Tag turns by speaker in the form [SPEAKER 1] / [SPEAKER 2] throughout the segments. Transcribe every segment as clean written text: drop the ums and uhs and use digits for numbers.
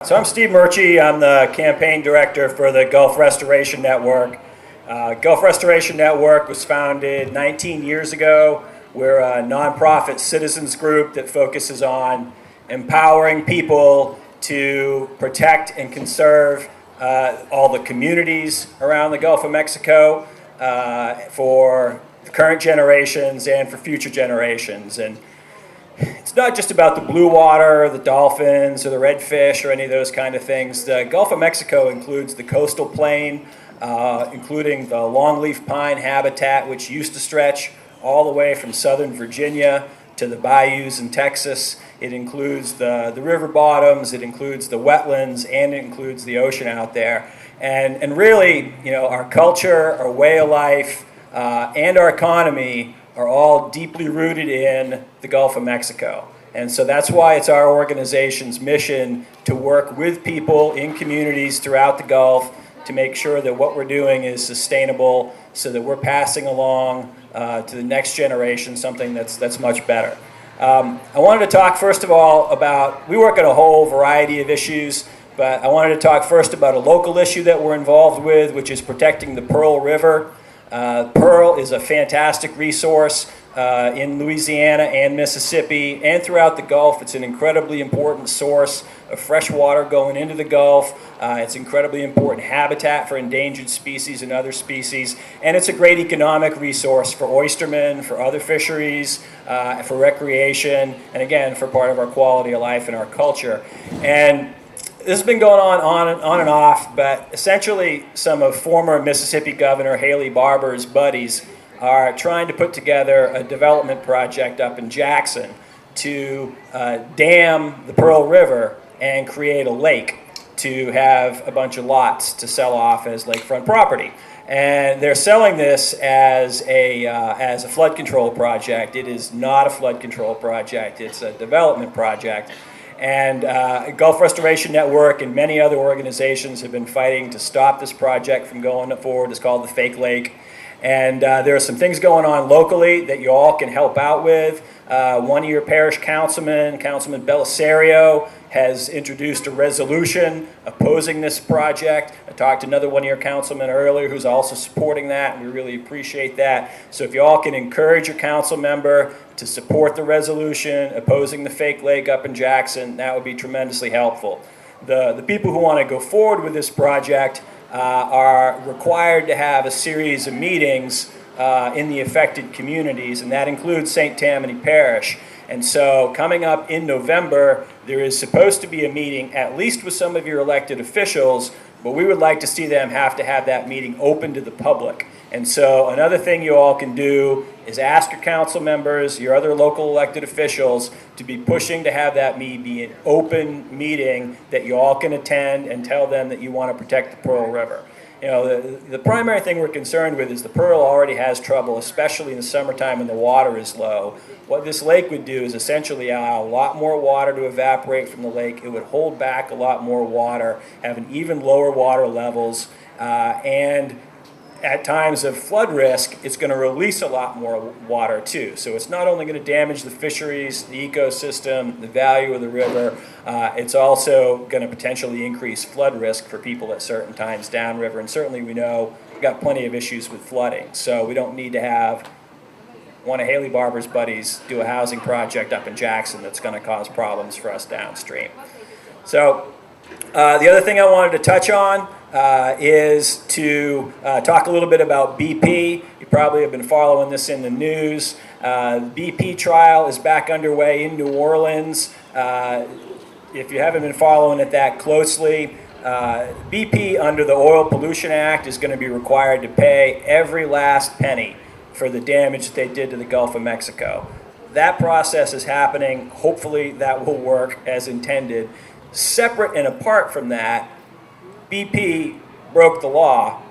[SPEAKER 1] So I'm Steve Murchie. I'm the campaign director for the Gulf Restoration Network. Gulf Restoration Network was founded 19 years ago. We're a nonprofit citizens group that focuses on empowering people to protect and conserve all the communities around the Gulf of Mexico for the current generations and for future generations. And it's not just about the blue water, or the dolphins, or the redfish, or any of those kind of things. The Gulf of Mexico includes the coastal plain, including the longleaf pine habitat, which used to stretch all the way from southern Virginia to the bayous in Texas. It includes the river bottoms, it includes the wetlands, and it includes the ocean out there. And really, you know, our culture, our way of life, and our economy are all deeply rooted in the Gulf of Mexico. And so that's why it's our organization's mission to work with people in communities throughout the Gulf to make sure that what we're doing is sustainable so that we're passing along to the next generation something that's much better. I wanted to talk first of all about, we work on a whole variety of issues, but I wanted to talk first about a local issue that we're involved with, which is protecting the Pearl River. Pearl is a fantastic resource in Louisiana and Mississippi and throughout the Gulf. It's an incredibly important source of fresh water going into the Gulf. It's incredibly important habitat for endangered species and other species. And it's a great economic resource for oystermen, for other fisheries, for recreation, and again, for part of our quality of life and our culture. And this has been going on and off, but essentially some of former Mississippi Governor Haley Barbour's buddies are trying to put together a development project up in Jackson to dam the Pearl River and create a lake to have a bunch of lots to sell off as lakefront property. And they're selling this as a flood control project. It is not a flood control project, it's a development project. And Gulf Restoration Network and many other organizations have been fighting to stop this project from going forward. It's called the Fake Lake. And there are some things going on locally that you all can help out with. One of your parish councilmen, Councilman Belisario, has introduced a resolution opposing this project. I talked to another one of your councilmen earlier who's also supporting that, and we really appreciate that. So if you all can encourage your council member to support the resolution opposing the Fake Lake up in Jackson, that would be tremendously helpful. The people who want to go forward with this project are required to have a series of meetings in the affected communities, and that includes St. Tammany Parish. And so coming up in November, there is supposed to be a meeting, at least with some of your elected officials, but we would like to see them have that meeting open to the public. And so another thing you all can do is ask your council members, your other local elected officials, to be pushing to have that be an open meeting that you all can attend and tell them that you want to protect the Pearl River. You know, the primary thing we're concerned with is the Pearl already has trouble, especially in the summertime when the water is low. What this lake would do is essentially allow a lot more water to evaporate from the lake. It would hold back a lot more water, have an even lower water levels, and at times of flood risk, it's going to release a lot more water too. So it's not only going to damage the fisheries, the ecosystem, the value of the river, it's also going to potentially increase flood risk for people at certain times downriver. And certainly we know we've got plenty of issues with flooding. So we don't need to have one of Haley Barbour's buddies do a housing project up in Jackson that's going to cause problems for us downstream. So the other thing I wanted to touch on is to talk a little bit about BP. You probably have been following this in the news. The BP trial is back underway in New Orleans. If you haven't been following it that closely, BP under the Oil Pollution Act is going to be required to pay every last penny for the damage that they did to the Gulf of Mexico. That process is happening. Hopefully that will work as intended. Separate and apart from that, BP broke the law,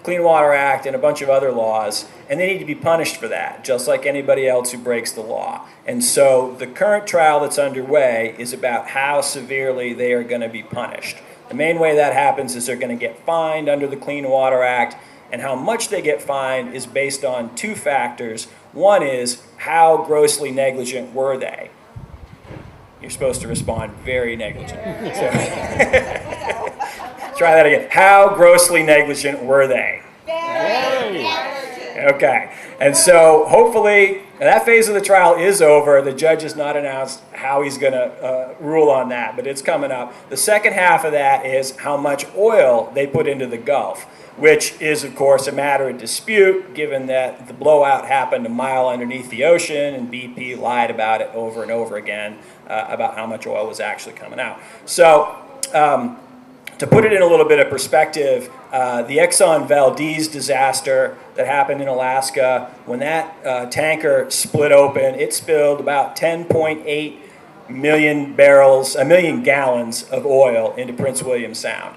[SPEAKER 1] Clean Water Act and a bunch of other laws, and they need to be punished for that, just like anybody else who breaks the law. And so the current trial that's underway is about how severely they are going to be punished. The main way that happens is they're going to get fined under the Clean Water Act, and how much they get fined is based on two factors. One is, how grossly negligent were they? you're supposed to respond very negligent. So try that again. How grossly negligent were they?
[SPEAKER 2] Very.
[SPEAKER 1] Okay, and so hopefully that phase of the trial is over. The judge has not announced how he's going to rule on that, but it's coming up. The second half of that is how much oil they put into the Gulf, which is, of course, a matter of dispute, given that the blowout happened a mile underneath the ocean, and BP lied about it over and over again about how much oil was actually coming out. So, to put it in a little bit of perspective, the Exxon Valdez disaster that happened in Alaska, when that tanker split open, it spilled about 10.8 million gallons of oil into Prince William Sound.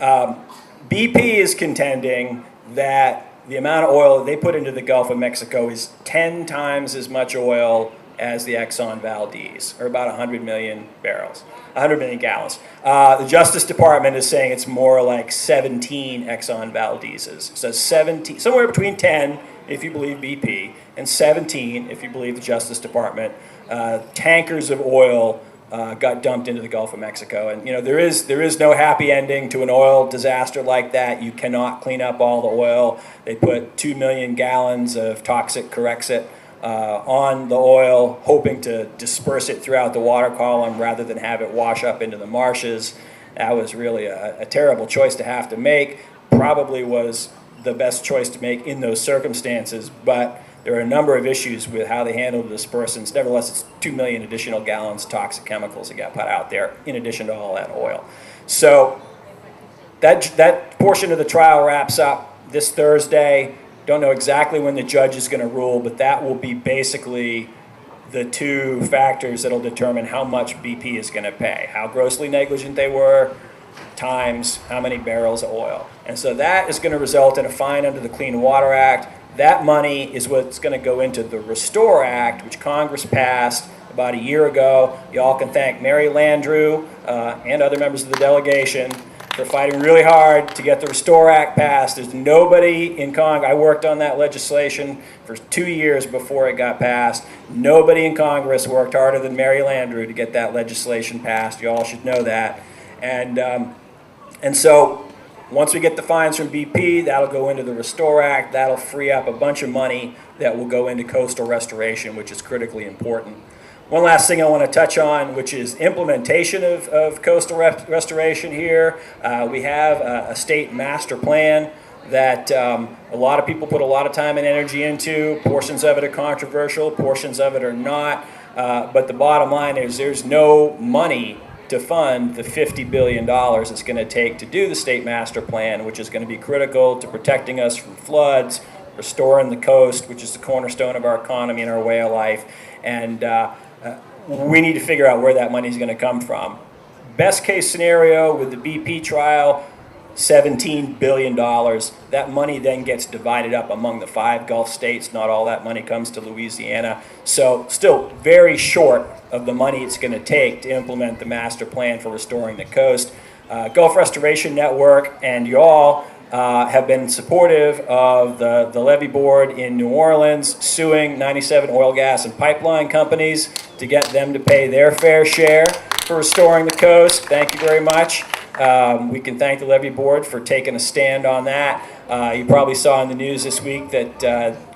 [SPEAKER 1] BP is contending that the amount of oil they put into the Gulf of Mexico is 10 times as much oil as the Exxon Valdez, or about 100 million barrels. 100 million gallons. The Justice Department is saying it's more like 17 Exxon Valdez's. So 17, somewhere between 10, if you believe BP, and 17, if you believe the Justice Department, tankers of oil got dumped into the Gulf of Mexico. And there is no happy ending to an oil disaster like that. You cannot clean up all the oil. They put 2 million gallons of toxic Corexit on the oil, hoping to disperse it throughout the water column rather than have it wash up into the marshes. That was really a terrible choice to have to make. Probably was the best choice to make in those circumstances, but there are a number of issues with how they handled the dispersants. Nevertheless, it's 2 million additional gallons of toxic chemicals that got put out there in addition to all that oil. So that portion of the trial wraps up this Thursday. Don't know exactly when the judge is going to rule, but that will be basically the two factors that will determine how much BP is going to pay. How grossly negligent they were, times how many barrels of oil. And so that is going to result in a fine under the Clean Water Act. That money is what's going to go into the Restore Act, which Congress passed about a year ago. You all can thank Mary Landrieu and other members of the delegation for fighting really hard to get the Restore Act passed. There's nobody in Congress, I worked on that legislation for 2 years before it got passed. Nobody in Congress worked harder than Mary Landrieu to get that legislation passed. You all should know that. And so once we get the fines from BP, that'll go into the Restore Act. That'll free up a bunch of money that will go into coastal restoration, which is critically important. One last thing I want to touch on, which is implementation of coastal restoration here. We have a state master plan that a lot of people put a lot of time and energy into. Portions of it are controversial, portions of it are not. But the bottom line is there's no money to fund the $50 billion it's going to take to do the state master plan, which is going to be critical to protecting us from floods, restoring the coast, which is the cornerstone of our economy and our way of life. And we need to figure out where that money is going to come from. Best case scenario with the BP trial, $17 billion. That money then gets divided up among the 5 Gulf states. Not all that money comes to Louisiana. So still very short of the money it's going to take to implement the master plan for restoring the coast. Gulf Restoration Network and y'all have been supportive of the levee board in New Orleans suing 97 oil, gas, and pipeline companies to get them to pay their fair share for restoring the coast. Thank you very much. We can thank the levee board for taking a stand on that. You probably saw in the news this week that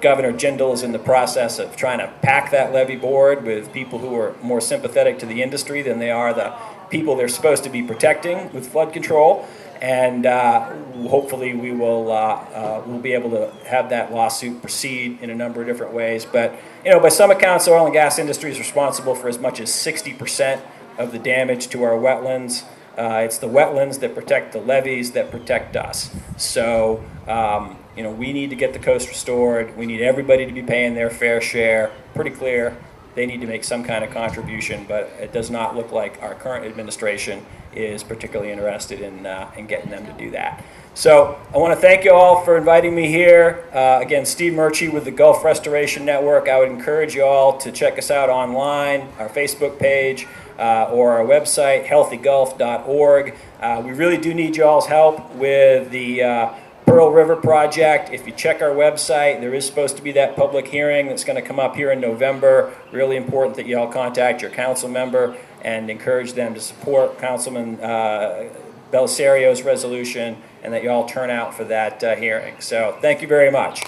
[SPEAKER 1] Governor Jindal is in the process of trying to pack that levee board with people who are more sympathetic to the industry than they are the people they're supposed to be protecting with flood control. And hopefully we'll be able to have that lawsuit proceed in a number of different ways. But by some accounts, the oil and gas industry is responsible for as much as 60% of the damage to our wetlands. It's the wetlands that protect the levees that protect us. So we need to get the coast restored. We need everybody to be paying their fair share. Pretty clear. They need to make some kind of contribution, but it does not look like our current administration is particularly interested in getting them to do that. So I want to thank you all for inviting me here. Again, Steve Murchie with the Gulf Restoration Network. I would encourage you all to check us out online, our Facebook page, or our website, healthygulf.org. We really do need y'all's help with the Pearl River Project. If you check our website, there is supposed to be that public hearing that's going to come up here in November. Really important that you all contact your council member and encourage them to support Councilman Bellisario's resolution, and that you all turn out for that hearing. So thank you very much.